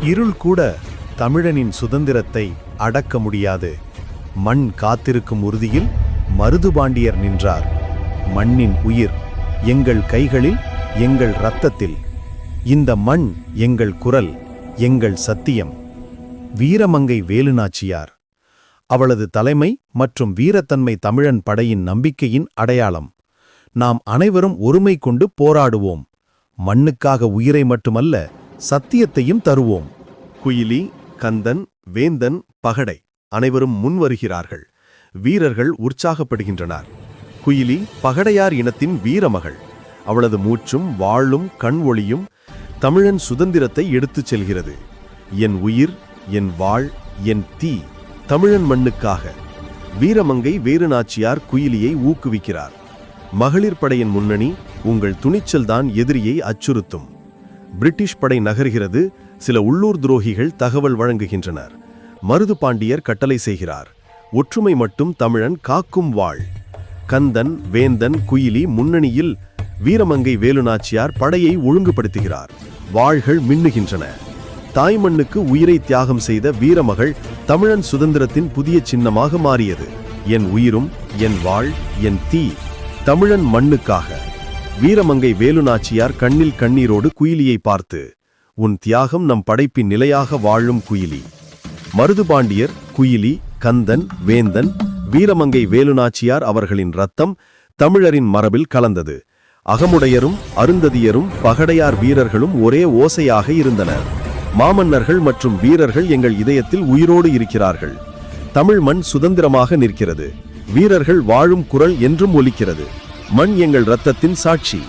இருள் கூட தமிழனின் சுதந்திரத்தை அடக்க முடியாது. மண் காத்திருக்கும் உறுதியில் மருதுபாண்டியர் நின்றார். மண்ணின் உயிர் எங்கள் கைகளில், எங்கள் இரத்தத்தில். இந்த மண் எங்கள் குரல், எங்கள் சத்தியம். வீரமங்கை வேலுநாச்சியார். அவளது தலைமை மற்றும் வீரத்தன்மை தமிழன் படையின் நம்பிக்கையின் அடையாளம். நாம் அனைவரும் ஒருமை கொண்டு போராடுவோம். மண்ணுக்காக உயிரை மட்டுமல்ல, சத்தியத்தையும் தருவோம். குயிலி, கந்தன், வேந்தன், பகடை அனைவரும் முன்வருகிறார்கள். வீரர்கள் உற்சாகப்படுகின்றனர். குயிலி பகடையார் இனத்தின் வீரமகள். அவளது மூச்சும் வாளும் கண் ஒளியும் தமிழன் சுதந்திரத்தை எடுத்துச் செல்கிறது. என் உயிர், என் வாழ், என் தீ, தமிழன் மண்ணுக்காக. வீரமங்கை வேலுநாச்சியார் குயிலியை ஊக்குவிக்கிறார். மகளிர் படையின் முன்னணி, உங்கள் துணிச்சல்தான் எதிரியை அச்சுறுத்தும். பிரிட்டிஷ் படை நகர்கிறது. சில உள்ளூர் துரோகிகள் தகவல் வழங்குகின்றனர். மருதுபாண்டியர் கட்டளை செய்கிறார். ஒற்றுமை மட்டும் தமிழன் காக்கும் வாழ். கந்தன், வேந்தன், குயிலி முன்னணியில். வீரமங்கை வேலுநாச்சியார் படையை ஒழுங்குபடுத்துகிறார். வாள்கள் மின்னுகின்றன. தாய்மண்ணுக்கு உயிரை தியாகம் செய்த வீரமகள் தமிழன் சுதந்திரத்தின் புதிய சின்னமாக மாறியது. என் உயிரும், என் வாழ், என் தீ, தமிழன் மண்ணுக்காக. வீரமங்கை வேலுநாச்சியார் கண்ணில் கண்ணீரோடு குயிலியை பார்த்து, உன் தியாகம் நம் படைப்பின் நிலையாக வாழும் குயிலி. மருதுபாண்டியர், குயிலி, கந்தன், வேந்தன், வீரமங்கை வேலுநாச்சியார் அவர்களின் இரத்தம் தமிழரின் மரபில் கலந்தது. அகமுடையரும் அருந்ததியரும் பகடையார் வீரர்களும் ஒரே ஓசையாக இருந்தனர். மாமன்னர்கள் மற்றும் வீரர்கள் எங்கள் இதயத்தில் உயிரோடு இருக்கிறார்கள். தமிழ் மண் சுதந்திரமாக நிற்கிறது. வீரர்கள் வாழும் குரல் என்றும் ஒலிக்கிறது. மண் எங்கள் இரத்தத்தின் சாட்சி.